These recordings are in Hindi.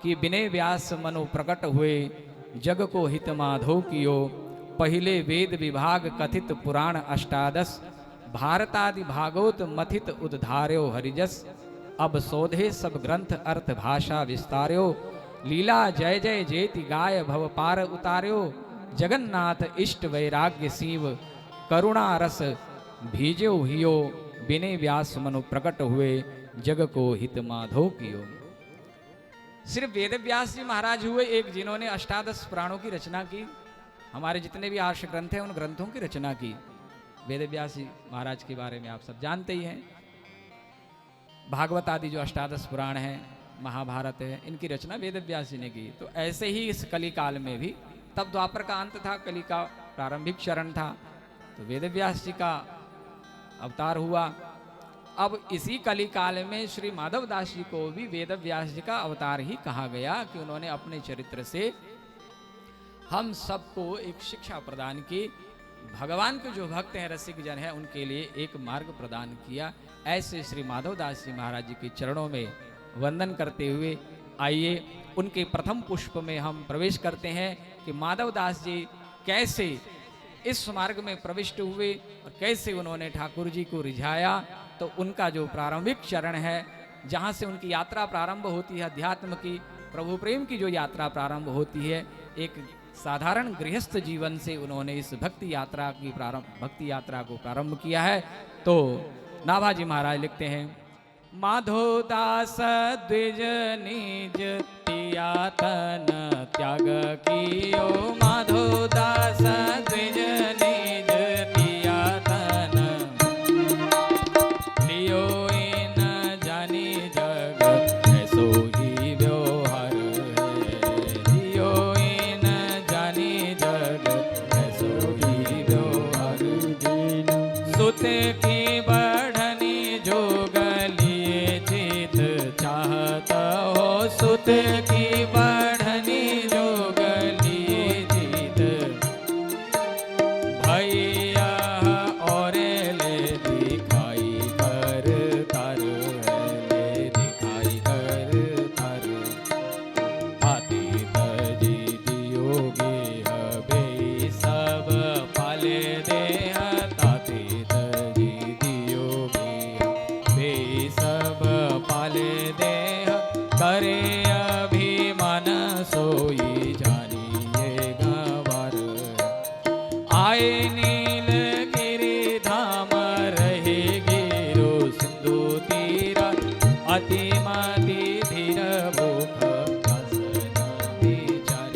कि विनय व्यास मनो प्रकट हुए, जग को हित माधो कियो। पहिले वेद विभाग कथित पुराण अष्टादश, भारतादि भागवत मथित उद्धार्यो हरिजस। अब शोधे सब ग्रंथ अर्थ भाषा विस्तार्यो, लीला जय जय जेति गाय भव पार उतार्यो। जगन्नाथ इष्ट वैराग्य शिव करुणा रस भीजो हियो, विनय व्यास मनु प्रकट हुए, जग को हित माधो कियो। सिर्फ वेद व्यास जी महाराज हुए एक जिन्होंने अष्टादश पुराणों की रचना की। हमारे जितने भी आर्ष ग्रंथ हैं उन ग्रंथों की रचना की। वेद व्यास जी महाराज के बारे में आप सब जानते ही हैं। भागवत आदि जो अष्टादश पुराण हैं, महाभारत है, इनकी रचना वेद व्यास जी ने की। तो ऐसे ही इस कली काल में भी, तब द्वापर का अंत था, कली का प्रारंभिक चरण था, तो वेद व्यास जी का अवतार हुआ। अब इसी कली काल में श्री माधव दास जी को भी वेद व्यास जी का अवतार ही कहा गया कि उन्होंने अपने चरित्र से हम सबको एक शिक्षा प्रदान की। भगवान के जो भक्त हैं, रसिक जन हैं, उनके लिए एक मार्ग प्रदान किया। ऐसे श्री माधव दास जी महाराज जी के चरणों में वंदन करते हुए आइए उनके प्रथम पुष्प में हम प्रवेश करते हैं कि माधव दास जी कैसे इस मार्ग में प्रविष्ट हुए और कैसे उन्होंने ठाकुर जी को रिझाया। तो उनका जो प्रारंभिक चरण है, जहाँ से उनकी यात्रा प्रारंभ होती है अध्यात्म की, प्रभु प्रेम की जो यात्रा प्रारंभ होती है, एक साधारण गृहस्थ जीवन से उन्होंने इस भक्ति यात्रा को प्रारंभ किया है। तो नाभाजी महाराज लिखते हैं, माधो दास द्विज निज तिया तन त्याग कियो। माधो दास द्विज निज तिया तन लियो इन जानी जग, ऐसो ही व्यवहार है। लियो इन जानी जग, ऐसो ही व्यवहार। सुत की बढ़नी जोग लिए चित चाहत हो, सुत की बढ़नी जोग लिए चित भैया और ले दिखाई कर तर है, ले दिखाई कर तर। आती तजी दियोगे हबे सब पाले देह, ताती तजी दियोगे बे सब पाले देह। करे अभिमान सोई जानिए गंवार, आए नील गिरि धाम रहे गिरो सिंधु तीरा। अति मति धीर भूख प्यास न विचार,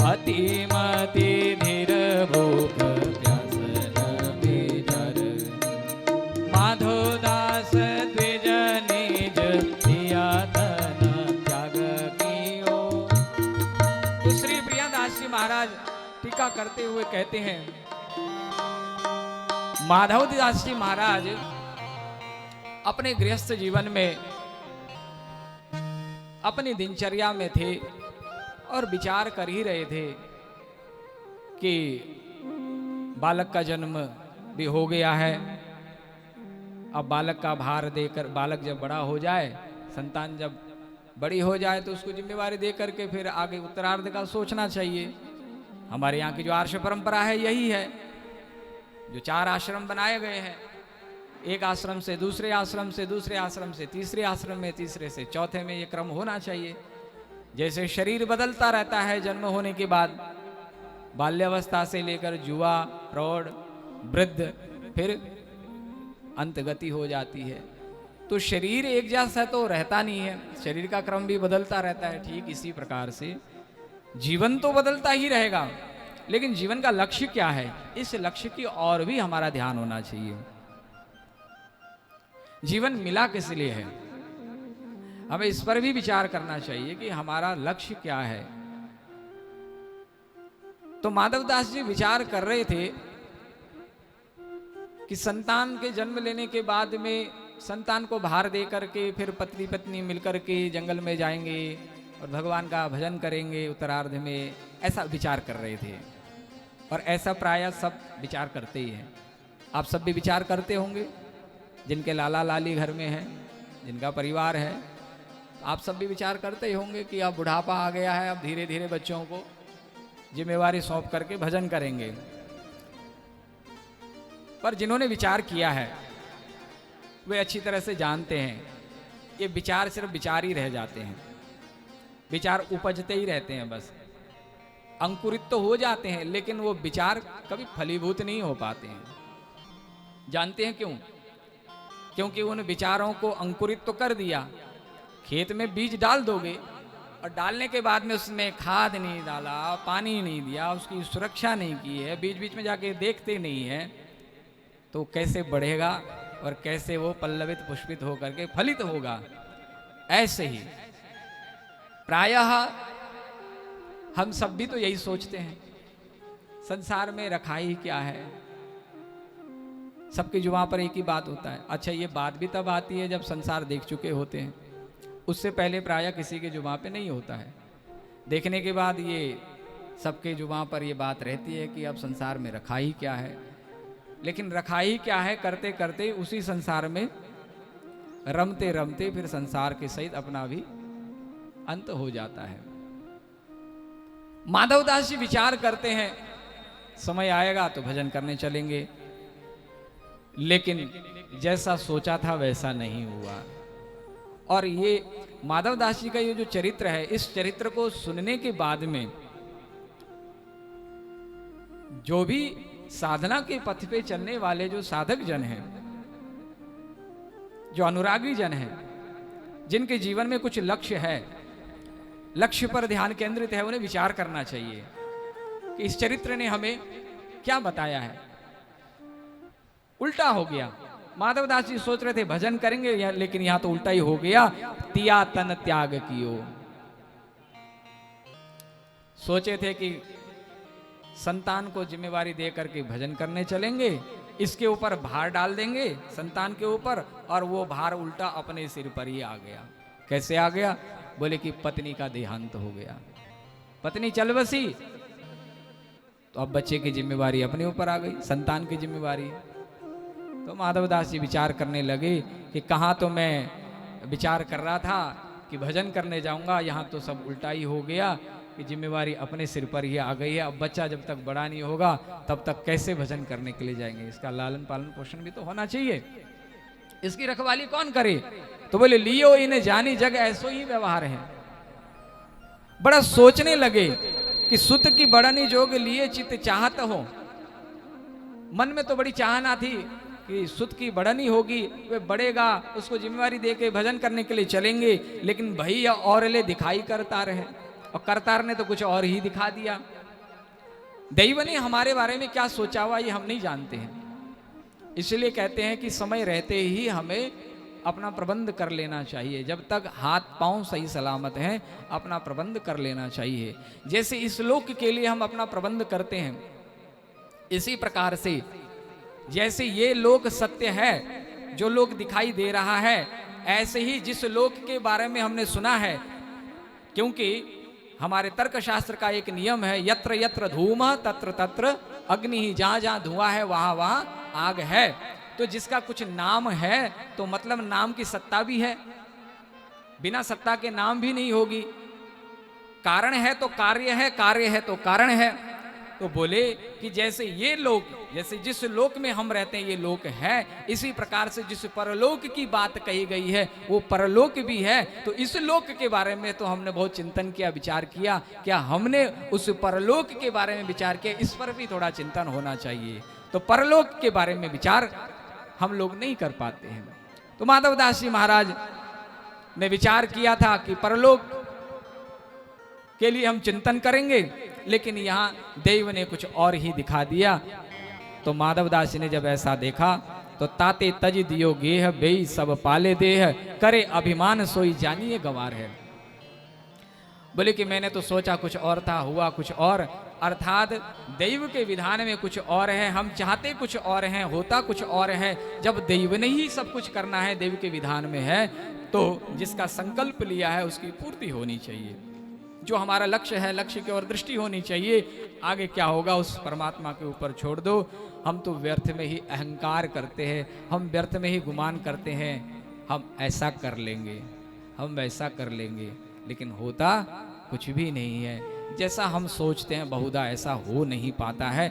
अति मति धीर भूख प्यास न विचार। माधो दास द्विज निज तिया तन त्याग कियो। तो श्री प्रियादास जी महाराज टीका करते हुए कहते हैं, माधव दास जी महाराज अपने गृहस्थ जीवन में अपनी दिनचर्या में थे और विचार कर ही रहे थे कि बालक का जन्म भी हो गया है। अब बालक का भार देकर, बालक जब बड़ा हो जाए, संतान जब बड़ी हो जाए, तो उसको जिम्मेवारी दे करके फिर आगे उत्तरार्ध का सोचना चाहिए। हमारे यहाँ की जो आर्ष परंपरा है यही है। जो 4 आश्रम बनाए गए हैं, एक आश्रम से दूसरे आश्रम से, दूसरे आश्रम से तीसरे आश्रम में, तीसरे से चौथे में, ये क्रम होना चाहिए। जैसे शरीर बदलता रहता है जन्म होने के बाद, बाल्यावस्था से लेकर युवा, प्रौढ़, वृद्ध, फिर अंतगति हो जाती है। तो शरीर एक जैसा तो रहता नहीं है, शरीर का क्रम भी बदलता रहता है। ठीक इसी प्रकार से जीवन तो बदलता ही रहेगा, लेकिन जीवन का लक्ष्य क्या है, इस लक्ष्य की और भी हमारा ध्यान होना चाहिए। जीवन मिला किस लिए है, हमें इस पर भी विचार करना चाहिए कि हमारा लक्ष्य क्या है। तो माधवदास जी विचार कर रहे थे कि संतान के जन्म लेने के बाद में संतान को भार दे करके फिर पत्नी पत्नी मिलकर के जंगल में जाएंगे और भगवान का भजन करेंगे उत्तरार्ध में, ऐसा विचार कर रहे थे। और ऐसा प्रायः सब विचार करते ही हैं। आप सब भी विचार करते होंगे, जिनके लाला लाली घर में हैं, जिनका परिवार है, आप सब भी विचार करते ही होंगे कि अब बुढ़ापा आ गया है, अब धीरे धीरे बच्चों को जिम्मेवारी सौंप करके भजन करेंगे। पर जिन्होंने विचार किया है वे अच्छी तरह से जानते हैं ये विचार सिर्फ विचार ही रह जाते हैं, विचार उपजते ही रहते हैं, बस अंकुरित तो हो जाते हैं लेकिन वो विचार कभी फलीभूत नहीं हो पाते हैं। जानते हैं क्यों? क्योंकि उन विचारों को अंकुरित तो कर दिया, खेत में बीज डाल दोगे और डालने के बाद में उसमें खाद नहीं डाला, पानी नहीं दिया, उसकी सुरक्षा नहीं की है, बीच बीच में जाके देखते नहीं है, तो कैसे बढ़ेगा और कैसे वो पल्लवित पुष्पित होकर के फलित होगा। ऐसे ही प्रायः हम सब भी तो यही सोचते हैं, संसार में रखा ही क्या है। सबकी जुबान पर एक ही बात होता है। अच्छा, ये बात भी तब आती है जब संसार देख चुके होते हैं, उससे पहले प्रायः किसी के जुबान पे नहीं होता है। देखने के बाद ये सबके जुबान पर ये बात रहती है कि अब संसार में रखा ही क्या है। लेकिन रखा ही क्या है करते करते उसी संसार में रमते रमते फिर संसार के सहित अपना भी अंत हो जाता है। माधवदास जी विचार करते हैं समय आएगा तो भजन करने चलेंगे, लेकिन जैसा सोचा था वैसा नहीं हुआ। और ये माधवदास जी का ये जो चरित्र है, इस चरित्र को सुनने के बाद में जो भी साधना के पथ पे चलने वाले जो साधक जन हैं, जो अनुरागी जन हैं, जिनके जीवन में कुछ लक्ष्य है, लक्ष्य पर ध्यान केंद्रित है, उन्हें विचार करना चाहिए कि इस चरित्र ने हमें क्या बताया है। उल्टा हो गया। माधवदास जी सोच रहे थे भजन करेंगे, लेकिन यहां तो उल्टा ही हो गया। तिया तन त्याग कियो। सोचे थे कि संतान को जिम्मेवारी दे करके भजन करने चलेंगे, इसके ऊपर भार डाल देंगे संतान के ऊपर, और वो भार उल्टा अपने सिर पर ही आ गया। कैसे आ गया? बोले कि पत्नी का देहांत हो गया, पत्नी चल बसी, तो अब बच्चे की जिम्मेवारी अपने ऊपर आ गई, संतान की जिम्मेवारी। तो माधवदास जी विचार करने लगे कि कहाँ तो मैं विचार कर रहा था कि भजन करने जाऊंगा, यहाँ तो सब उल्टा ही हो गया कि जिम्मेवारी अपने सिर पर ही आ गई है। अब बच्चा जब तक बड़ा नहीं होगा तब तक कैसे भजन करने के लिए जाएंगे? इसका लालन पालन पोषण भी तो होना चाहिए, इसकी रखवाली कौन करे? तो बोले लियो इन्हें जानी जग ऐसो ही व्यवहार है। बड़ा सोचने लगे कि सुत की बड़नी जोग लिए चित चाहत हो। मन में तो बड़ी चाहना थी कि सुत की बड़नी होगी, वे बढ़ेगा, उसको जिम्मेवारी देके भजन करने के लिए चलेंगे, लेकिन भैया और ले दिखाई करता रहे, और करतार ने तो कुछ और ही दिखा दिया। दैव ने हमारे बारे में क्या सोचा हुआ ये हम नहीं जानते हैं। इसलिए कहते हैं कि समय रहते ही हमें अपना प्रबंध कर लेना चाहिए। जब तक हाथ पांव सही सलामत हैं अपना प्रबंध कर लेना चाहिए। जैसे इस लोक के लिए हम अपना प्रबंध करते हैं, इसी प्रकार से जैसे ये लोक सत्य है, जो लोक दिखाई दे रहा है, ऐसे ही जिस लोक के बारे में हमने सुना है, क्योंकि हमारे तर्क शास्त्र का एक नियम है, यत्र यत्र धूमः तत्र तत्र अग्नि, जहां जहां धुआं है वहां वहां आग है। तो जिसका कुछ नाम है तो मतलब नाम की सत्ता भी है, बिना सत्ता के नाम भी नहीं होगी। कारण है तो कार्य है, कार्य है तो कारण है। तो बोले कि जैसे ये लोक, जैसे जिस लोक में हम रहते हैं ये लोक है, इसी प्रकार से जिस परलोक की बात कही गई है वो परलोक भी है। तो इस लोक के बारे में तो हमने बहुत चिंतन किया, विचार किया, क्या हमने उस परलोक के बारे में विचार किया? इस पर भी थोड़ा चिंतन होना चाहिए। तो परलोक के बारे में विचार हम लोग नहीं कर पाते हैं। तो माधवदास जी महाराज ने विचार किया था कि परलोक के लिए हम चिंतन करेंगे, लेकिन यहाँ देव ने कुछ और ही दिखा दिया। तो माधवदास जी ने जब ऐसा देखा तो ताते तज दियो गेह बेई सब पाले देह, करे अभिमान सोई जानिए गवार है। बोले कि मैंने तो सोचा कुछ और था, हुआ कुछ और, अर्थात दैव के विधान में कुछ और है, हम चाहते कुछ और हैं, होता कुछ और है। जब दैव ने ही सब कुछ करना है, देव के विधान में है, तो जिसका संकल्प लिया है उसकी पूर्ति होनी चाहिए। जो हमारा लक्ष्य है, लक्ष्य की ओर दृष्टि होनी चाहिए। आगे क्या होगा उस परमात्मा के ऊपर छोड़ दो। हम तो व्यर्थ में ही अहंकार करते हैं, हम व्यर्थ में ही गुमान करते हैं हम ऐसा कर लेंगे, हम वैसा कर लेंगे, लेकिन होता कुछ भी नहीं है। जैसा हम सोचते हैं बहुधा ऐसा हो नहीं पाता है।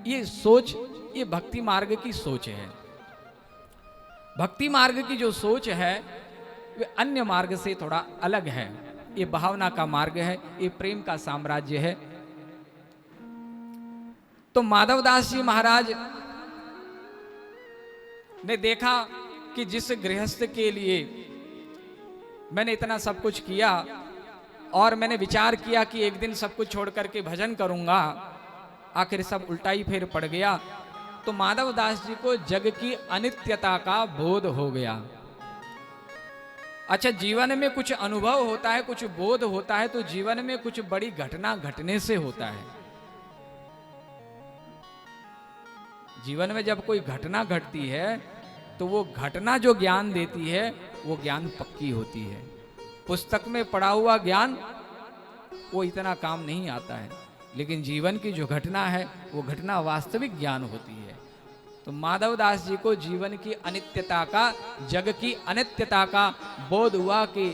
ये सोच, ये भक्ति मार्ग की सोच है। भक्ति मार्ग की जो सोच है वे अन्य मार्ग से थोड़ा अलग है। ये भावना का मार्ग है, ये प्रेम का साम्राज्य है। तो माधवदास जी महाराज ने देखा कि जिस गृहस्थ के लिए मैंने इतना सब कुछ किया और मैंने विचार किया कि एक दिन सब कुछ छोड़ करके भजन करूंगा, आखिर सब उल्टा ही फिर पड़ गया। तो माधवदास जी को जग की अनित्यता का बोध हो गया। अच्छा, जीवन में कुछ अनुभव होता है, कुछ बोध होता है, तो जीवन में कुछ बड़ी घटना घटने से होता है। जीवन में जब कोई घटना घटती है तो वो घटना जो ज्ञान देती है वो ज्ञान पक्की होती है। पुस्तक में पढ़ा हुआ ज्ञान वो इतना काम नहीं आता है, लेकिन जीवन की जो घटना है वो घटना वास्तविक ज्ञान होती है। तो माधवदास जी को जीवन की अनित्यता का, जग की अनित्यता का बोध हुआ कि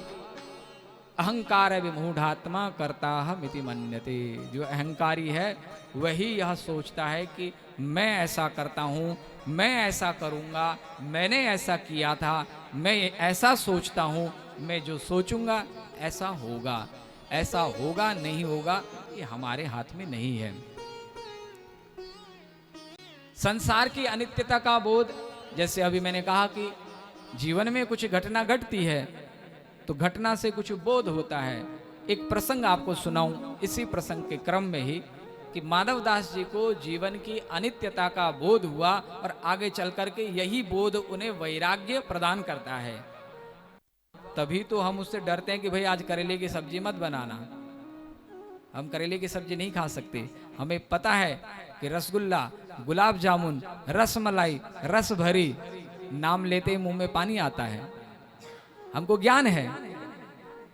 अहंकार विमूढ़ात्मा करता हमिति मन्यते। जो अहंकारी है वही यह सोचता है कि मैं ऐसा करता हूँ, मैं ऐसा करूँगा, मैंने ऐसा किया था, मैं ऐसा सोचता हूँ, मैं जो सोचूंगा ऐसा होगा। ऐसा होगा नहीं होगा ये हमारे हाथ में नहीं है। संसार की अनित्यता का बोध, जैसे अभी मैंने कहा कि जीवन में कुछ घटना घटती है तो घटना से कुछ बोध होता है। एक प्रसंग आपको सुनाऊं इसी प्रसंग के क्रम में ही, कि माधवदास जी को जीवन की अनित्यता का बोध हुआ और आगे चल करके यही बोध उन्हें वैराग्य प्रदान करता है। तभी तो हम उससे डरते हैं कि भाई आज करेले की सब्जी मत बनाना, हम करेले की सब्जी नहीं खा सकते। हमें पता है कि रसगुल्ला, गुलाब जामुन, रसमलाई, रस भरी, नाम लेते ही मुंह में पानी आता है। हमको ज्ञान है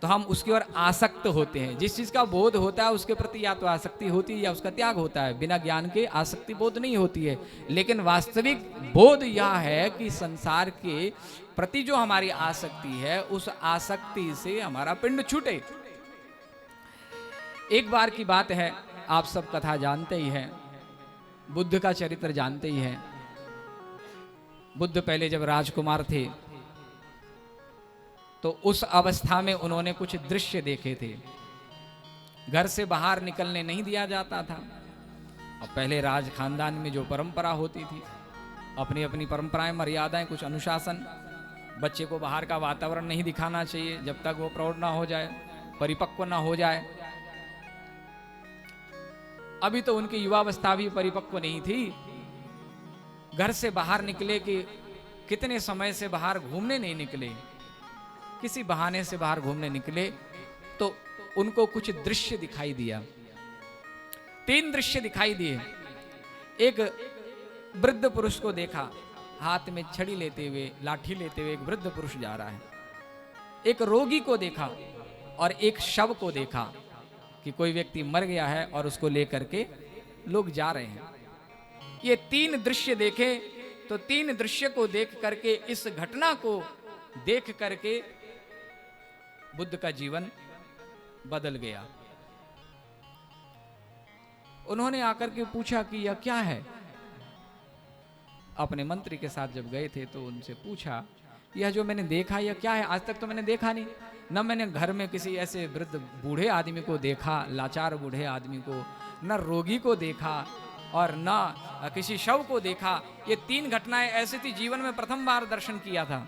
तो हम उसकी ओर आसक्त होते हैं। जिस चीज का बोध होता है उसके प्रति या तो आसक्ति होती है या उसका त्याग होता है। बिना ज्ञान के आसक्ति बोध नहीं होती है। लेकिन वास्तविक बोध यह है कि संसार के प्रति जो हमारी आसक्ति है उस आसक्ति से हमारा पिंड छूटे। एक बार की बात है, आप सब कथा जानते ही हैं, बुद्ध का चरित्र जानते ही हैं। बुद्ध पहले जब राजकुमार थे तो उस अवस्था में उन्होंने कुछ दृश्य देखे थे। घर से बाहर निकलने नहीं दिया जाता था। और पहले राज खानदान में जो परंपरा होती थी, अपनी अपनी परंपराएं, मर्यादाएं, कुछ अनुशासन, बच्चे को बाहर का वातावरण नहीं दिखाना चाहिए जब तक वो प्रौढ़ ना हो जाए, परिपक्व ना हो जाए। अभी तो उनकी युवावस्था भी परिपक्व नहीं थी। घर से बाहर निकले कि कितने समय से बाहर घूमने नहीं निकले, किसी बहाने से बाहर घूमने निकले तो उनको कुछ दृश्य दिखाई दिया। 3 दृश्य दिखाई दिए। एक वृद्ध पुरुष को देखा, हाथ में छड़ी लेते हुए, लाठी लेते हुए एक वृद्ध पुरुष जा रहा है। एक रोगी को देखा और एक शव को देखा कि कोई व्यक्ति मर गया है और उसको लेकर के लोग जा रहे हैं। ये 3 दृश्य देखे तो 3 दृश्य को देख करके, इस घटना को देख करके बुद्ध का जीवन बदल गया। उन्होंने आकर के पूछा कि यह क्या है। अपने मंत्री के साथ जब गए थे तो उनसे पूछा, यह जो मैंने देखा यह क्या है? आज तक तो मैंने देखा नहीं, न मैंने घर में किसी ऐसे वृद्ध बूढ़े आदमी को देखा, लाचार बूढ़े आदमी को, न रोगी को देखा और न किसी शव को देखा। ये 3 घटनाएं ऐसी थी, जीवन में प्रथम बार दर्शन किया था।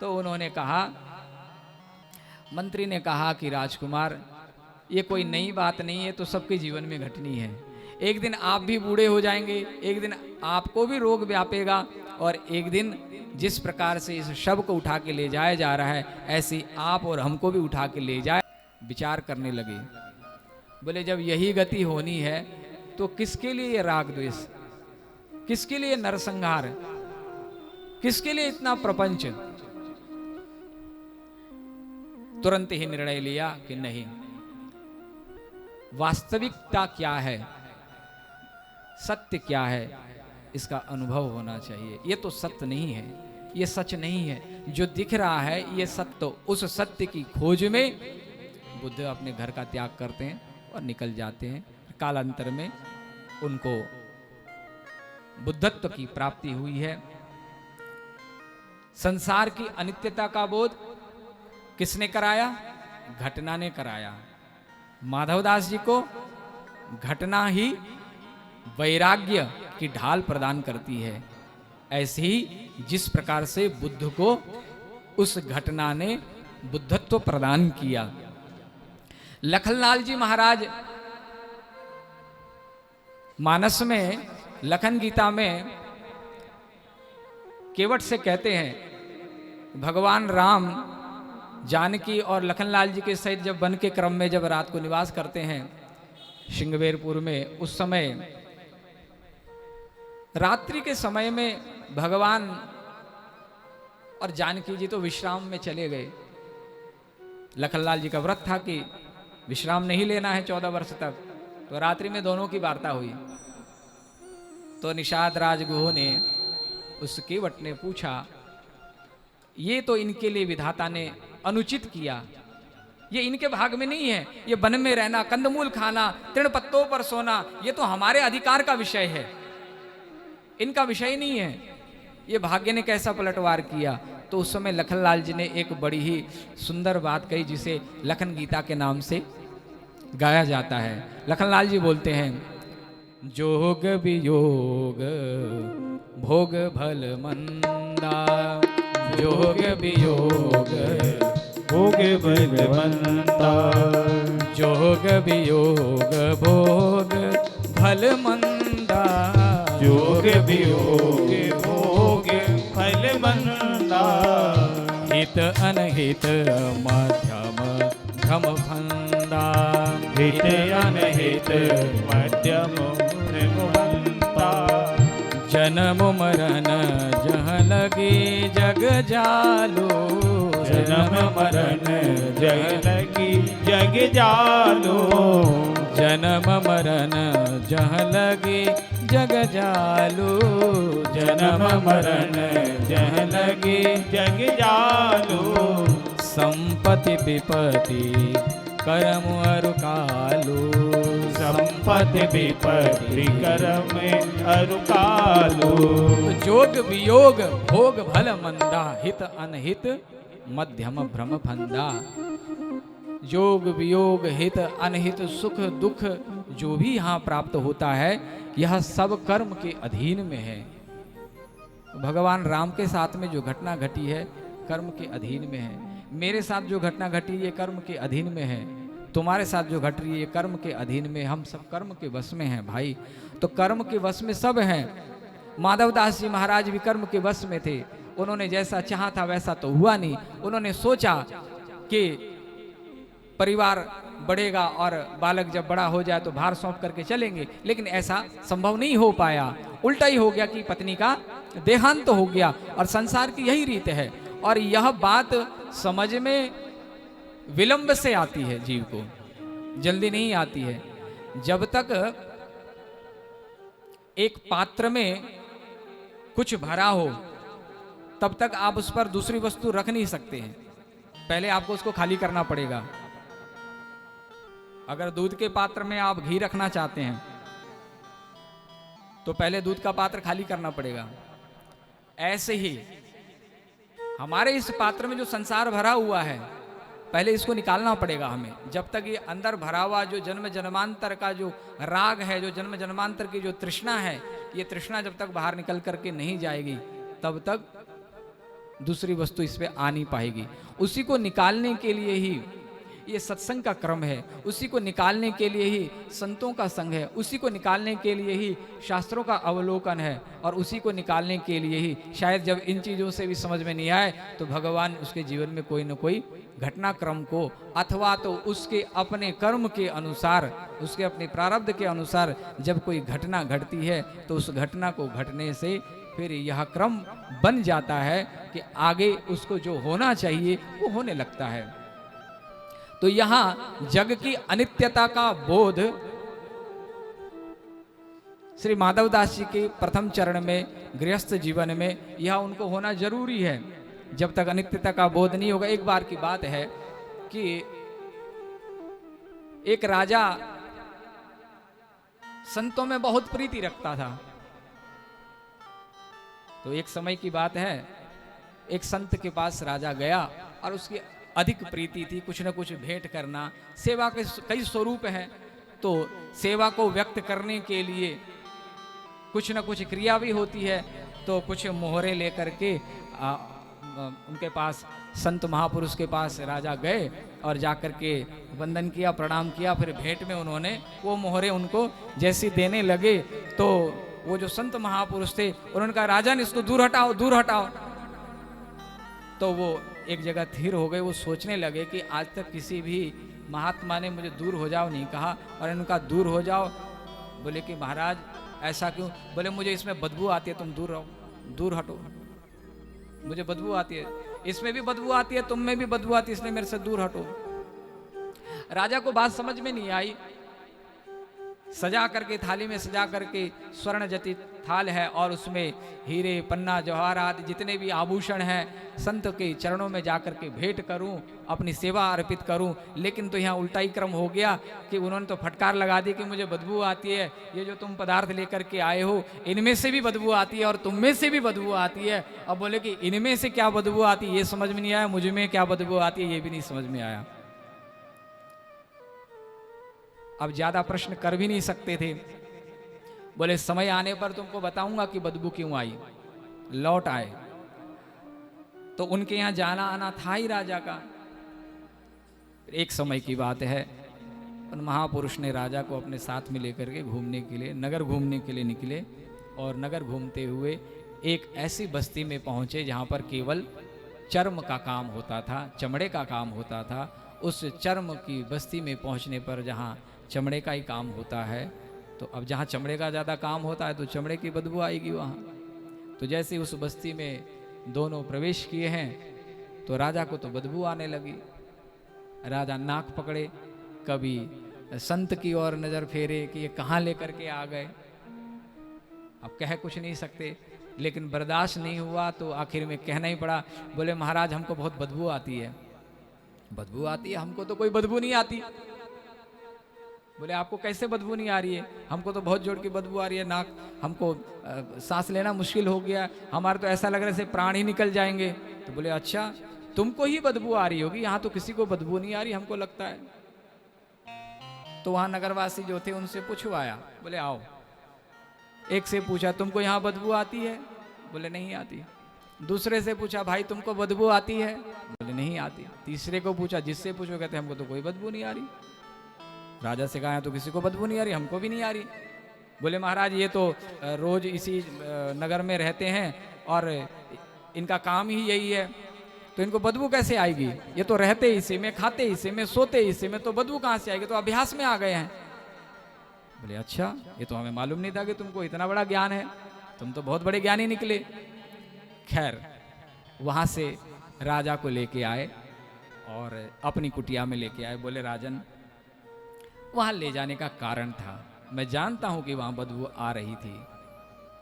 तो उन्होंने कहा, मंत्री ने कहा कि राजकुमार, ये कोई नई बात नहीं है, तो सबके जीवन में घटनी है। एक दिन आप भी बूढ़े हो जाएंगे, एक दिन आपको भी रोग व्यापेगा, और एक दिन जिस प्रकार से इस शव को उठा के ले जाया जा रहा है, ऐसी आप और हमको भी उठा के ले जाए। विचार करने लगे, बोले जब यही गति होनी है तो किसके लिए ये राग द्वेष, किसके लिए नरसंहार, किसके लिए इतना प्रपंच? तुरंत ही निर्णय लिया कि नहीं, वास्तविकता क्या है, सत्य क्या है, इसका अनुभव होना चाहिए। ये तो सत्य नहीं है, ये सच नहीं है, जो दिख रहा है ये सत्य। तो उस सत्य की खोज में बुद्ध अपने घर का त्याग करते हैं और निकल जाते हैं। कालांतर में उनको बुद्धत्व की प्राप्ति हुई है। संसार की अनित्यता का बोध किसने कराया? घटना ने कराया। माधवदास जी को घटना ही वैराग्य की ढाल प्रदान करती है। ऐसे ही जिस प्रकार से बुद्ध को उस घटना ने बुद्धत्व प्रदान किया। लखनलाल जी महाराज मानस में, लखन गीता में केवट से कहते हैं, भगवान राम जानकी और लखनलाल जी के सहित जब वन के क्रम में जब रात को निवास करते हैं श्रृंगवेरपुर में, उस समय रात्रि के समय में भगवान और जानकी जी तो विश्राम में चले गए। लखनलाल जी का व्रत था कि विश्राम नहीं लेना है 14 वर्ष तक, तो रात्रि में दोनों की वार्ता हुई। तो निषाद राजगुह ने, उस केवट ने पूछा, ये तो इनके लिए विधाता ने अनुचित किया, ये इनके भाग में नहीं है। ये वन में रहना, कंदमूल खाना, तृण पत्तों पर सोना, ये तो हमारे अधिकार का विषय है, इनका विषय नहीं है। ये भाग्य ने कैसा पलटवार किया। तो उस समय लखनलाल जी ने एक बड़ी ही सुंदर बात कही, जिसे लखन गीता के नाम से गाया जाता है। लखनलाल जी बोलते हैं, जोग वियोग भोग भल मंदा, जोग वियोग भोग भल मंदा, जोग वियोग भोग भल मंदा, जोग वियोग भोग फल मंदा, हित अनहित मध्यम घम फंदा, हित अनहित मध्यम भ्रमवंता, जन्म मरण जह लगे जग जालो, जन्म मरण जग लगी जग जालो, जन्म मरण जह लगे जग जालो, जन्म मरण जह लगे जग जालो, संपत्ति विपत्ति कर्म अरु कालो, संपत्ति विपत्ति कर्म अरु कालो, जोग वियोग भोग भल मंदा, हित अनहित मध्यम भ्रम फंदा। योग वियोग हित अनहित सुख दुख जो भी यहाँ प्राप्त होता है, यह सब कर्म के अधीन में है। भगवान राम के साथ में जो घटना घटी है कर्म के अधीन में है। मेरे साथ जो घटना घटी ये कर्म के अधीन में है। तुम्हारे साथ जो घट रही है कर्म के अधीन में। हम सब कर्म के वश में हैं भाई। तो कर्म के वश में सब हैं। माधवदास जी महाराज भी कर्म के वश में थे। उन्होंने जैसा चाहा था वैसा तो हुआ नहीं। उन्होंने सोचा कि परिवार बढ़ेगा और बालक जब बड़ा हो जाए तो भार सौंप करके चलेंगे, लेकिन ऐसा संभव नहीं हो पाया। उल्टा ही हो गया कि पत्नी का देहांत हो गया। और संसार की यही रीत है। और यह बात समझ में विलंब से आती है, जीव को जल्दी नहीं आती है। जब तक एक पात्र में कुछ भरा हो तब तक आप उस पर दूसरी वस्तु रख नहीं सकते हैं। पहले आपको उसको खाली करना पड़ेगा। अगर दूध के पात्र में आप घी रखना चाहते हैं तो पहले दूध का पात्र खाली करना पड़ेगा। ऐसे ही हमारे इस पात्र में जो संसार भरा हुआ है, पहले इसको निकालना पड़ेगा हमें। जब तक ये अंदर भरा हुआ जो जन्म जन्मांतर का जो राग है, जो जन्म जन्मांतर की जो तृष्णा है, ये तृष्णा जब तक बाहर निकल करके नहीं जाएगी तब तक दूसरी वस्तु इस पे आ नहीं पाएगी। उसी को निकालने के लिए ही ये सत्संग का क्रम है। उसी को निकालने के लिए ही संतों का संग है। उसी को निकालने के लिए ही शास्त्रों का अवलोकन है। और उसी को निकालने के लिए ही शायद जब इन चीज़ों से भी समझ में नहीं आए तो भगवान उसके जीवन में कोई न कोई घटनाक्रम को अथवा तो उसके अपने कर्म के अनुसार, उसके अपने प्रारब्ध के अनुसार जब कोई घटना घटती है तो उस घटना को घटने से फिर यह क्रम बन जाता है कि आगे उसको जो होना चाहिए वो होने लगता है। तो यहां जग की अनित्यता का बोध श्री माधवदास जी के प्रथम चरण में गृहस्थ जीवन में यह उनको होना जरूरी है। जब तक अनित्यता का बोध नहीं होगा। एक बार की बात है कि एक राजा संतों में बहुत प्रीति रखता था। तो एक समय की बात है, एक संत के पास राजा गया और उसकी अधिक प्रीति थी, कुछ न कुछ भेंट करना। सेवा के कई स्वरूप हैं, तो सेवा को व्यक्त करने के लिए कुछ न कुछ क्रिया भी होती है। तो कुछ मोहरे लेकर के उनके पास संत महापुरुष के पास राजा गए और जाकर के वंदन किया, प्रणाम किया। फिर भेंट में उन्होंने वो मोहरे उनको जैसी देने लगे तो वो जो संत महापुरुष थे उन्होंने कहा, राजन इसको दूर हटाओ, दूर हटाओ। तो वो एक जगह स्थिर हो गए। वो सोचने लगे कि आज तक किसी भी महात्मा ने मुझे दूर हो जाओ नहीं कहा, और इनका दूर हो जाओ। बोले कि महाराज ऐसा क्यों? बोले मुझे इसमें बदबू आती है, तुम दूर रहो, दूर हटो, मुझे बदबू आती है, इसमें भी बदबू आती है, तुम में भी बदबू आती है, इसलिए मेरे से दूर हटो। राजा को बात समझ में नहीं आई। सजा करके थाली में सजा करके स्वर्ण जटित थाल है और उसमें हीरे पन्ना जवाहरात जितने भी आभूषण हैं संत के चरणों में जाकर के भेंट करूं, अपनी सेवा अर्पित करूं। लेकिन तो यहाँ उल्टा ही क्रम हो गया कि उन्होंने तो फटकार लगा दी कि मुझे बदबू आती है, ये जो तुम पदार्थ लेकर के आए हो इनमें से भी बदबू आती है और तुम में से भी बदबू आती है। अब बोले कि इनमें से क्या बदबू आती है ये समझ में नहीं आया, मुझ में क्या बदबू आती है ये भी नहीं समझ में आया। अब ज्यादा प्रश्न कर भी नहीं सकते थे। बोले समय आने पर तुमको बताऊंगा कि बदबू क्यों आई। लौट आए तो उनके यहां जाना आना था ही राजा का। एक समय की बात है, उन महापुरुष ने राजा को अपने साथ में लेकर के घूमने के लिए, नगर घूमने के लिए निकले। और नगर घूमते हुए एक ऐसी बस्ती में पहुंचे जहां पर केवल चर्म का काम होता था, चमड़े का काम होता था। उस चर्म की बस्ती में पहुंचने पर जहां चमड़े का ही काम होता है, तो अब जहाँ चमड़े का ज़्यादा काम होता है तो चमड़े की बदबू आएगी वहाँ। तो जैसे उस बस्ती में दोनों प्रवेश किए हैं तो राजा को तो बदबू आने लगी। राजा नाक पकड़े, कभी संत की ओर नज़र फेरे कि ये कहाँ लेकर के आ गए। अब कह कुछ नहीं सकते, लेकिन बर्दाश्त नहीं हुआ तो आखिर में कहना ही पड़ा। बोले महाराज हमको बहुत बदबू आती है। बदबू आती है? हमको तो कोई बदबू नहीं आती। बोले आपको कैसे बदबू नहीं आ रही है? हमको तो बहुत जोर की बदबू आ रही है, नाक हमको सांस लेना मुश्किल हो गया, हमारे तो ऐसा लग रहा है जैसे प्राण ही निकल जाएंगे। तो बोले अच्छा तुमको ही बदबू आ रही होगी, यहाँ तो किसी को बदबू नहीं आ रही हमको लगता है। तो वहाँ नगरवासी जो थे उनसे पूछवाया। बोले आओ। एक से पूछा तुमको यहाँ बदबू आती है? बोले नहीं आती। दूसरे से पूछा भाई तुमको बदबू आती है? बोले नहीं आती। तीसरे को पूछा, जिससे पूछो कहते हमको तो कोई बदबू नहीं आ रही। राजा से कहा तो किसी को बदबू नहीं आ रही, हमको भी नहीं आ रही। बोले महाराज ये तो रोज इसी नगर में रहते हैं और इनका काम ही यही है, तो इनको बदबू कैसे आएगी? ये तो रहते इसी में, खाते इसी में, सोते इसी में, तो बदबू कहाँ से आएगी? तो अभ्यास में आ गए हैं। बोले अच्छा ये तो हमें मालूम नहीं था कि तुमको इतना बड़ा ज्ञान है, तुम तो बहुत बड़े ज्ञानी निकले। खैर वहाँ से राजा को लेके आए और अपनी कुटिया में लेके आए। बोले राजन वहाँ ले जाने का कारण था, मैं जानता हूँ कि वहाँ बदबू आ रही थी,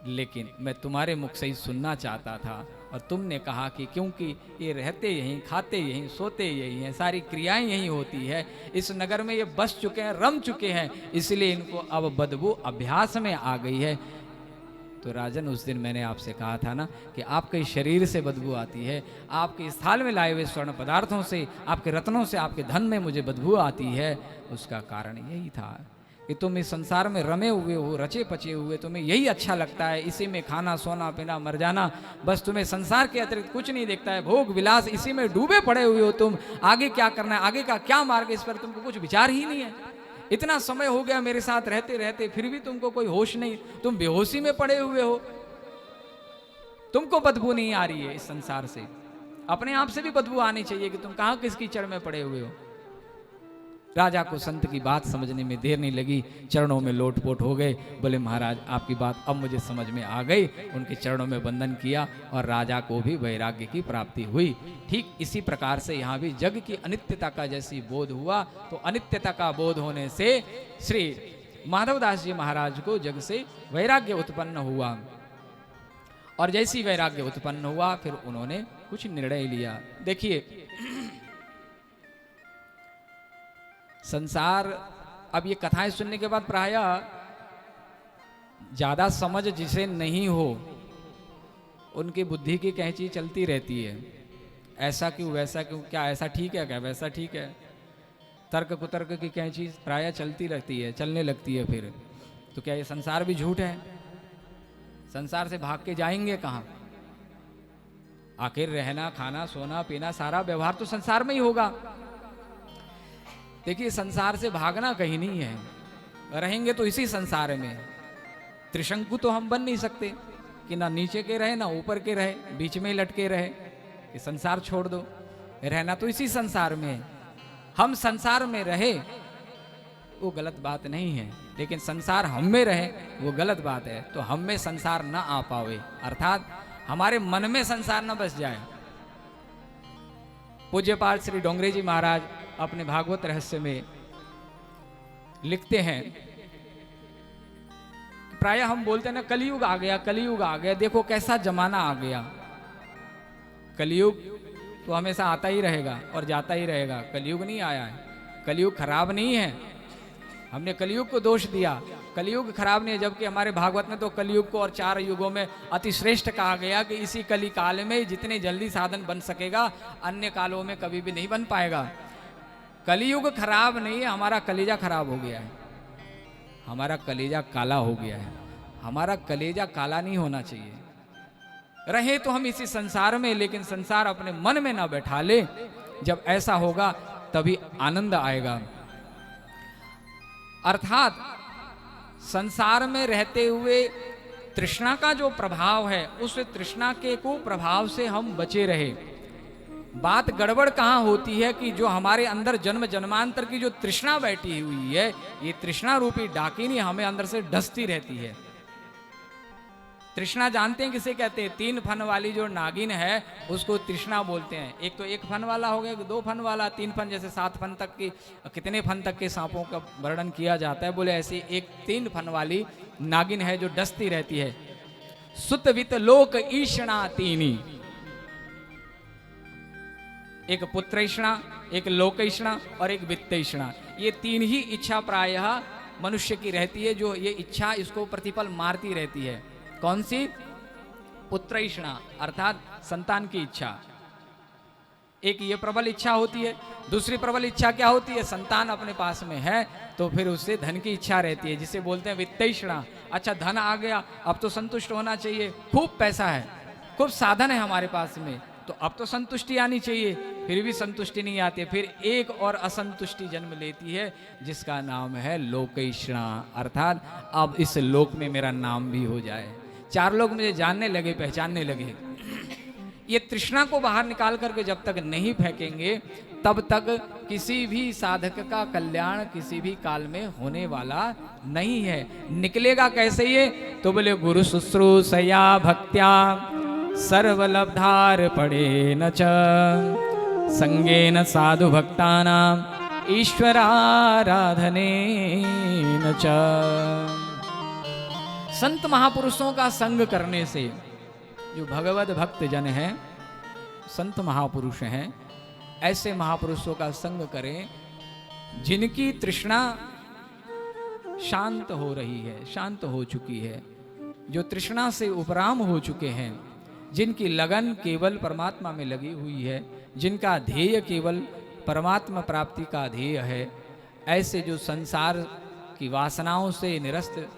लेकिन मैं तुम्हारे मुख से ही सुनना चाहता था। और तुमने कहा कि क्योंकि ये रहते यहीं, खाते यहीं, सोते यहीं हैं, सारी क्रियाएं यहीं होती है, इस नगर में ये बस चुके हैं, रम चुके हैं, इसलिए इनको अब बदबू अभ्यास में आ गई है। तो राजन उस दिन मैंने आपसे कहा था ना कि आपके शरीर से बदबू आती है, आपके इस थाल में लाए हुए स्वर्ण पदार्थों से, आपके रत्नों से, आपके धन में मुझे बदबू आती है। उसका कारण यही था कि तुम इस संसार में रमे हुए हो, रचे पचे हुए, तुम्हें यही अच्छा लगता है, इसी में खाना सोना पीना मर जाना, बस तुम्हें संसार के अतिरिक्त कुछ नहीं दिखता है, भोग विलास इसी में डूबे पड़े हुए हो तुम। आगे क्या करना है, आगे का क्या मार्ग, इस पर तुमको कुछ विचार ही नहीं है। इतना समय हो गया मेरे साथ रहते रहते, फिर भी तुमको कोई होश नहीं, तुम बेहोशी में पड़े हुए हो, तुमको बदबू नहीं आ रही है इस संसार से। अपने आप से भी बदबू आनी चाहिए कि तुम कहाँ किस कीचड़ में पड़े हुए हो। राजा को संत की बात समझने में देर नहीं लगी, चरणों में लोटपोट हो गए। बोले महाराज आपकी बात अब मुझे समझ में आ गई। उनके चरणों में वंदन किया और राजा को भी वैराग्य की प्राप्ति हुई। ठीक इसी प्रकार से यहाँ भी जग की अनित्यता का जैसी बोध हुआ, तो अनित्यता का बोध होने से श्री माधवदास जी महाराज को जग से वैराग्य उत्पन्न हुआ। और जैसी वैराग्य उत्पन्न हुआ फिर उन्होंने कुछ निर्णय लिया। देखिए संसार, अब ये कथाएं सुनने के बाद प्रायः ज्यादा समझ जिसे नहीं हो उनकी बुद्धि की कैंची चलती रहती है, ऐसा क्यों वैसा क्यों, क्या ऐसा ठीक है क्या वैसा ठीक है, तर्क कुतर्क की कैंची प्रायः चलती रहती है, चलने लगती है। फिर तो क्या ये संसार भी झूठ है? संसार से भाग के जाएंगे कहाँ? आखिर रहना खाना सोना पीना सारा व्यवहार तो संसार में ही होगा। देखिए संसार से भागना कहीं नहीं है, रहेंगे तो इसी संसार में। त्रिशंकु तो हम बन नहीं सकते कि ना नीचे के रहे ना ऊपर के रहे, बीच में लटके रहे कि संसार छोड़ दो। रहना तो इसी संसार में है। हम संसार में रहे वो गलत बात नहीं है, लेकिन संसार हम में रहे वो गलत बात है। तो हम में संसार न आ पावे, अर्थात हमारे मन में संसार न बस जाए। पूज्यपाल श्री डोंगरे जी महाराज अपने भागवत रहस्य में लिखते हैं, प्रायः हम बोलते हैं ना कलयुग आ गया, कलयुग आ गया। देखो कैसा जमाना आ गया। कलयुग तो हमेशा आता ही रहेगा और जाता ही रहेगा, कलयुग नहीं आया है। कलयुग खराब नहीं है, हमने कलयुग को दोष दिया। कलयुग खराब नहीं है, जबकि हमारे भागवत में तो कलयुग को और 4 युगों में अति श्रेष्ठ कहा गया कि इसी कली काल में जितने जल्दी साधन बन सकेगा अन्य कालों में कभी भी नहीं बन पाएगा। कलयुग खराब नहीं है, हमारा कलेजा खराब हो गया है, हमारा कलेजा काला हो गया है। हमारा कलेजा काला नहीं होना चाहिए। रहे तो हम इसी संसार में, लेकिन संसार अपने मन में ना बैठा ले। जब ऐसा होगा तभी आनंद आएगा। अर्थात संसार में रहते हुए तृष्णा का जो प्रभाव है, उस तृष्णा के को प्रभाव से हम बचे रहे। बात गड़बड़ कहाँ होती है कि जो हमारे अंदर जन्म जन्मांतर की जो तृष्णा बैठी हुई है, ये तृष्णा रूपी डाकिनी हमें अंदर से डसती रहती है। तृष्णा जानते हैं किसे कहते हैं? 3 फन वाली जो नागिन है उसको तृष्णा बोलते हैं। एक तो 1 फन वाला हो गया, 2 फन वाला, 3 फन, जैसे 7 फन तक की, कितने फन तक के सांपों का वर्णन किया जाता है। बोले ऐसी एक 3 फन वाली नागिन है जो डसती रहती है। सुत वित लोक ईषणा तीनी, एक पुत्रैषणा, एक लोकैषणा और एक वित्तैषणा। ये 3 ही इच्छा प्रायः मनुष्य की रहती है, जो ये इच्छा इसको प्रतिपल मारती रहती है। कौन सी? पुत्रैषणा अर्थात संतान की इच्छा। एक ये प्रबल इच्छा होती है। दूसरी प्रबल इच्छा क्या होती है? संतान अपने पास में है तो फिर उससे धन की इच्छा रहती है, जिसे बोलते हैं वित्तैषणा। अच्छा धन आ गया, अब तो संतुष्ट होना चाहिए, खूब पैसा है, खूब साधन है हमारे पास में, तो अब तो संतुष्टि आनी चाहिए। फिर भी संतुष्टि नहीं आती, फिर एक और असंतुष्टि जन्म लेती है जिसका नाम है लोकैषणा। अर्थात अब इस लोक में मेरा नाम भी हो जाए, 4 लोग मुझे जानने लगे, पहचानने लगे। ये तृष्णा को बाहर निकाल करके जब तक नहीं फेंकेंगे तब तक किसी भी साधक का कल्याण किसी भी काल में होने वाला नहीं है। निकलेगा कैसे ये? तो बोले गुरु शुश्रूषया भक्त्या सर्वलब्धार पड़े न च संगेन साधु भक्तानां ईश्वराराधने न च। संत महापुरुषों का संग करने से जो भगवत भक्त जन हैं, संत महापुरुष हैं, ऐसे महापुरुषों का संग करें जिनकी तृष्णा शांत हो रही है, शांत हो चुकी है, जो तृष्णा से उपराम हो चुके हैं, जिनकी लगन केवल परमात्मा में लगी हुई है, जिनका ध्येय केवल परमात्मा प्राप्ति का ध्येय है। ऐसे जो संसार की वासनाओं से निरस्त,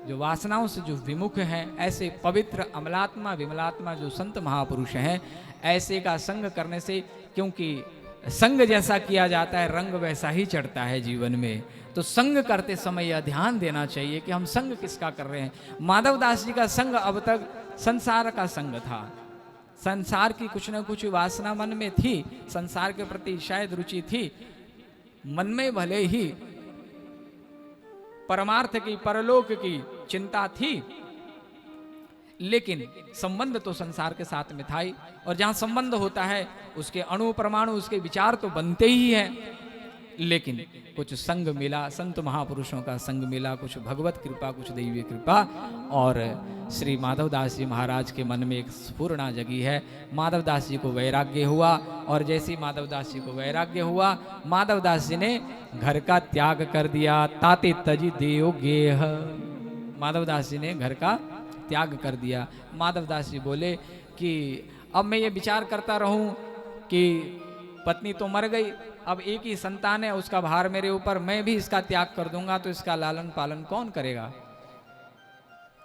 जो वासनाओं से जो विमुख हैं, ऐसे पवित्र अमलात्मा विमलात्मा जो संत महापुरुष हैं, ऐसे का संग करने से, क्योंकि संग जैसा किया जाता है रंग वैसा ही चढ़ता है जीवन में, तो संग करते समय यह ध्यान देना चाहिए कि हम संग किसका कर रहे हैं। माधवदास जी का संग अब तक संसार का संग था। संसार की कुछ न कुछ वासना मन में थी, संसार के प्रति शायद रुचि थी, मन में भले ही परमार्थ की परलोक की चिंता थी, लेकिन संबंध तो संसार के साथ में था ही। और जहां संबंध होता है उसके अणु परमाणु उसके विचार तो बनते ही हैं। लेकिन कुछ संग मिला, संत महापुरुषों का संग मिला, कुछ भगवत कृपा, कुछ दैवीय कृपा, और श्री माधवदास जी महाराज के मन में एक स्फुरणा जगी है। माधवदास जी को वैराग्य हुआ, और जैसे ही माधवदास जी को वैराग्य हुआ, माधवदास जी ने घर का त्याग कर दिया। ताते तजी देव गेह, माधवदास जी ने घर का त्याग कर दिया। माधवदास जी बोले कि अब मैं ये विचार करता रहूं कि पत्नी तो मर गई, अब एक ही संतान है, उसका भार मेरे ऊपर, मैं भी इसका त्याग कर दूंगा तो इसका लालन पालन कौन करेगा,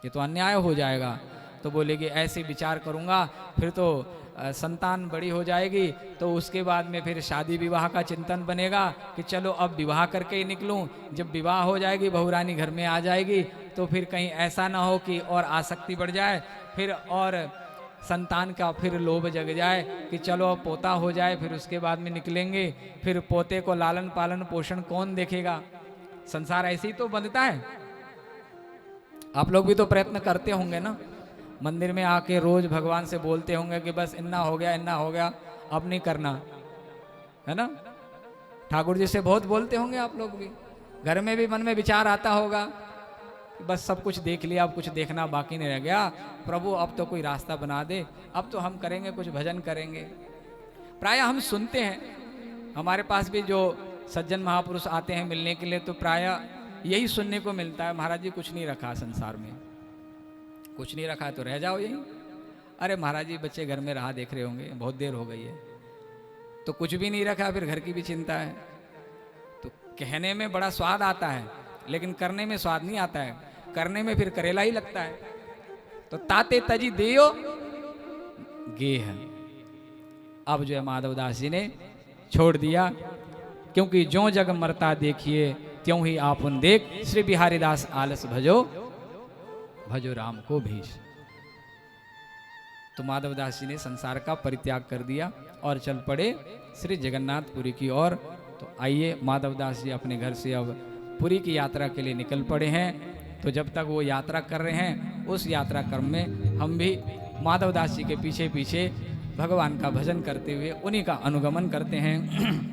ये तो अन्याय हो जाएगा। तो बोले कि ऐसे विचार करूंगा फिर तो संतान बड़ी हो जाएगी, तो उसके बाद में फिर शादी विवाह का चिंतन बनेगा कि चलो अब विवाह करके ही निकलूं। जब विवाह हो जाएगी, बहुरानी घर में आ जाएगी, तो फिर कहीं ऐसा ना हो कि और आसक्ति बढ़ जाए, फिर और संतान का फिर लोभ जग जाए कि चलो अब पोता हो जाए, फिर उसके बाद में निकलेंगे, फिर पोते को लालन पालन पोषण कौन देखेगा। संसार ऐसे ही तो बंधता है। आप लोग भी तो प्रयत्न करते होंगे ना, मंदिर में आके रोज भगवान से बोलते होंगे कि बस इतना हो गया, इतना हो गया, अब नहीं करना, है ना। ठाकुर जी से बहुत बोलते होंगे आप लोग भी। घर में भी मन में विचार आता होगा कि बस सब कुछ देख लिया, अब कुछ देखना बाकी नहीं रह गया, प्रभु अब तो कोई रास्ता बना दे, अब तो हम करेंगे, कुछ भजन करेंगे। प्राय हम सुनते हैं, हमारे पास भी जो सज्जन महापुरुष आते हैं मिलने के लिए, तो प्राय यही सुनने को मिलता है, महाराज जी कुछ नहीं रखा संसार में, कुछ नहीं रखा है तो रह जाओ यहीं। अरे महाराज जी बच्चे घर में राह देख रहे होंगे, बहुत देर हो गई है, तो कुछ भी नहीं रखा, फिर घर की भी चिंता है। तो कहने में बड़ा स्वाद आता है, लेकिन करने में स्वाद नहीं आता है, करने में फिर करेला ही लगता है। तो ताते तजी देयो गेह, अब जो है माधवदास जी ने छोड़ दिया, क्योंकि जो जग मरता देखिए त्यों ही आपुन देख, श्री बिहारी दास आलस भजो भजो राम को भीष। तो माधवदास जी ने संसार का परित्याग कर दिया और चल पड़े श्री जगन्नाथपुरी की ओर। तो आइए माधवदास जी अपने घर से अब पुरी की यात्रा के लिए निकल पड़े हैं। तो जब तक वो यात्रा कर रहे हैं, उस यात्रा क्रम में हम भी माधवदास जी के पीछे पीछे भगवान का भजन करते हुए उन्हीं का अनुगमन करते हैं।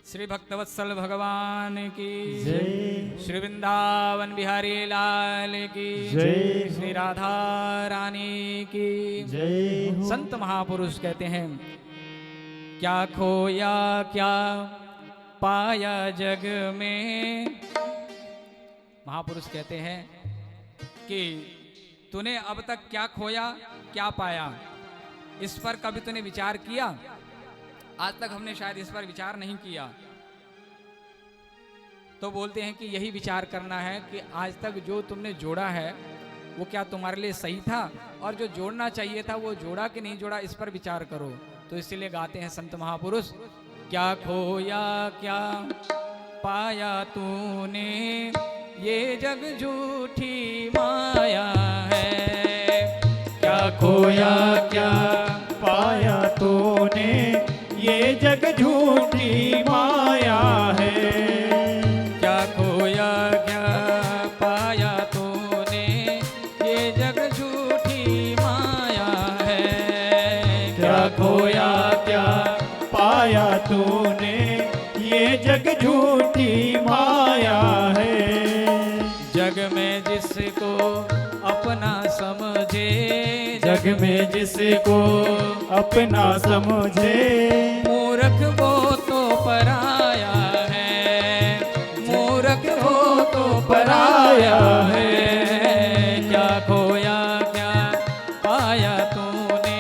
श्री भक्तवत्सल भगवान की जय, श्री वृंदावन बिहारी लाल की जय, श्री राधा रानी की जय हो। संत महापुरुष कहते हैं, क्या खोया क्या पाया जग में। महापुरुष कहते हैं कि तूने अब तक क्या खोया क्या पाया, इस पर कभी तूने विचार किया। आज तक हमने शायद इस पर विचार नहीं किया। तो बोलते हैं कि यही विचार करना है कि आज तक जो तुमने जोड़ा है वो क्या तुम्हारे लिए सही था, और जो जोड़ना चाहिए था वो जोड़ा कि नहीं जोड़ा, इस पर विचार करो। तो इसीलिए गाते हैं संत महापुरुष, क्या खोया क्या पाया तूने, ये जग झूठी माया है। क्या खोया क्या पाया तूने, ये जग झूठी माया है। क्या खोया क्या पाया तूने, ये जग झूठी माया है। क्या खोया क्या पाया तूने, ये जग झूठी माया है। जग में जिसको अपना समझे, जग में जिसको अपना समझे, मूर्ख वो तो पराया है, मूर्ख वो तो पराया है। क्या खोया क्या पाया तूने,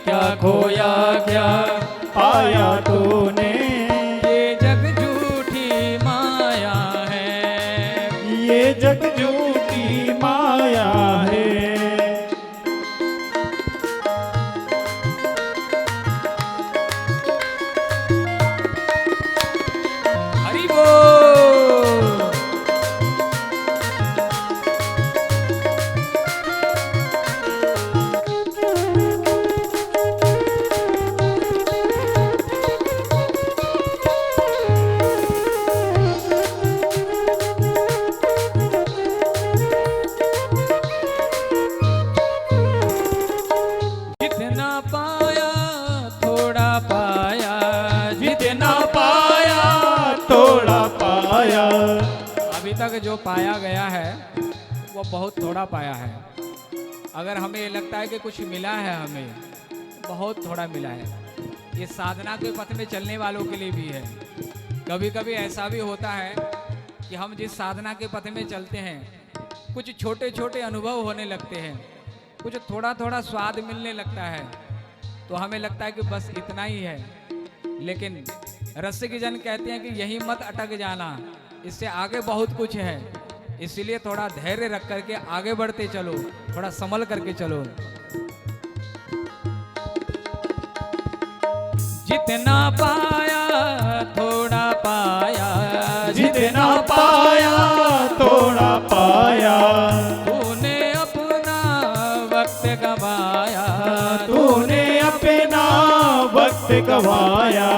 क्या खोया क्या पाया तूने, ये जग झूठी माया है। ये जग झूठी माया है। हरि बोल। जो पाया गया है वो बहुत थोड़ा पाया है। अगर हमें ये लगता है कि कुछ मिला है, हमें बहुत थोड़ा मिला है। ये साधना के पथ में चलने वालों के लिए भी है। कभी कभी ऐसा भी होता है कि हम जिस साधना के पथ में चलते हैं, कुछ छोटे छोटे अनुभव होने लगते हैं, कुछ थोड़ा थोड़ा स्वाद मिलने लगता है, तो हमें लगता है कि बस इतना ही है। लेकिन रसिक जन कहते हैं कि यही मत अटक जाना, इससे आगे बहुत कुछ है। इसलिए थोड़ा धैर्य रख करके आगे बढ़ते चलो, थोड़ा संभल करके चलो। जितना पाया थोड़ा पाया, जितना पाया थोड़ा पाया, तूने अपना वक्त गवाया, तूने अपना वक्त गवाया।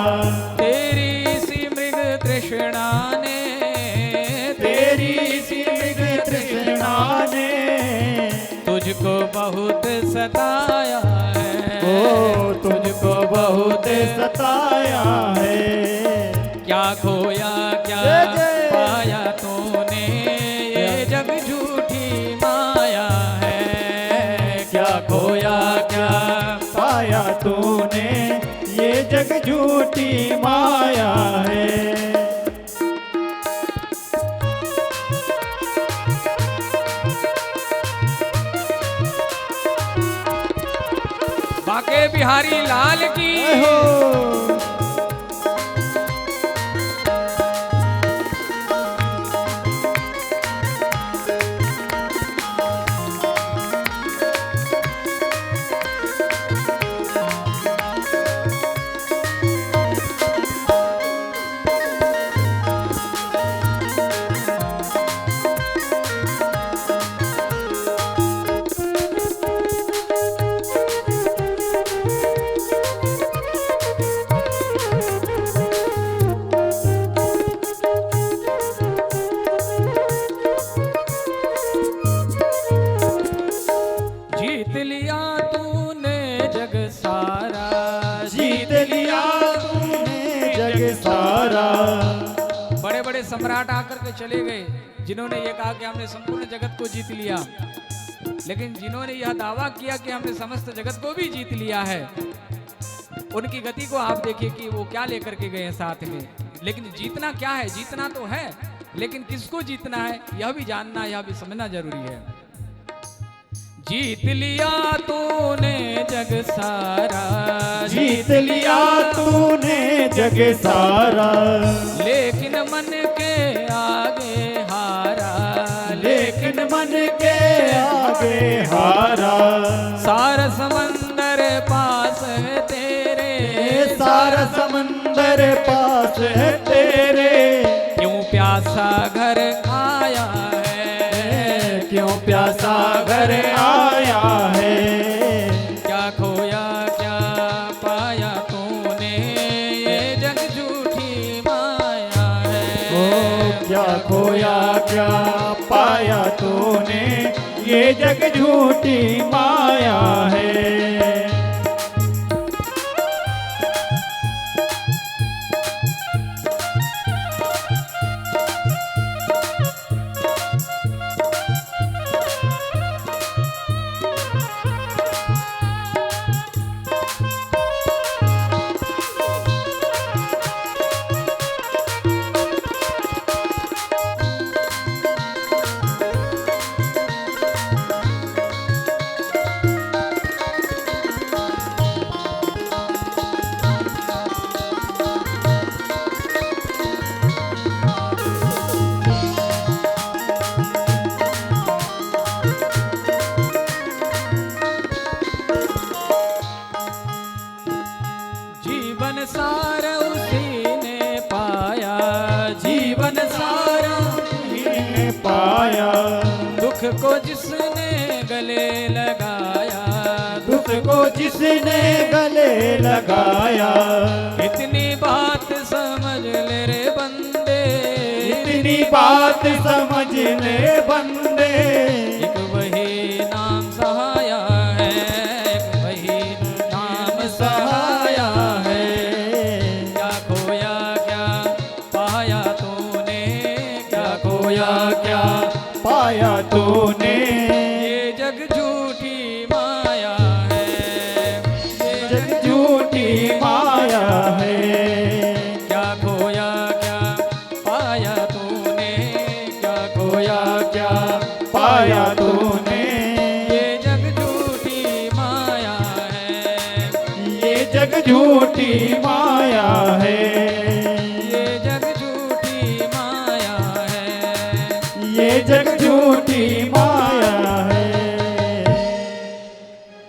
तेरी सी मृग तृष्णा ने, तेरी सी मृग तृष्णा ने तुझको बहुत सताया है, ओ तुझको बहुत सताया है। क्या खोया क्या पाया तूने, ये जग झूठी माया है। क्या खोया क्या पाया तूने, ये जग झूठी माया है। बाके बिहारी लाल की। जीत लिया तूने जग सारा, जीत लिया तूने जग सारा। बड़े बड़े सम्राट आकर के चले गए, जिन्होंने ये कहा कि हमने संपूर्ण जगत को जीत लिया। लेकिन जिन्होंने यह दावा किया कि हमने समस्त जगत को भी जीत लिया है, उनकी गति को आप देखिए कि वो क्या लेकर के गए हैं साथ में। लेकिन जीतना क्या है, जीतना तो है, लेकिन किसको जीतना है यह भी जानना, यह भी समझना जरूरी है। जीत लिया तूने जग सारा, जीत लिया तूने जग सारा। लेकिन मन के आगे हारा, लेकिन मन के आगे हारा। सारा समंदर पास है तेरे, सारा समंदर पास है तेरे। क्यों प्यासा घर आया है, क्यों प्यासा घर आया है। क्या खोया क्या पाया तूने, ये जग झूठी माया है। ओ क्या खोया क्या पाया तूने, ये जग झूठी माया है। जीवन सार उसी ने पाया, जीवन सार उसी ने पाया। दुख को जिसने गले लगाया, दुख को जिसने गले लगाया। इतनी बात समझ ले रे बंदे, इतनी बात समझ ले बंदे। एक वही नाम सहाया है, एक वही नाम सहाया है। क्या खोया क्या पाया तूने, क्या खोया क्या खोया क्या पाया तूने। ये जग झूठी माया है, ये जग झूठी माया है। ये जग झूठी माया है। ये जग झूठी माया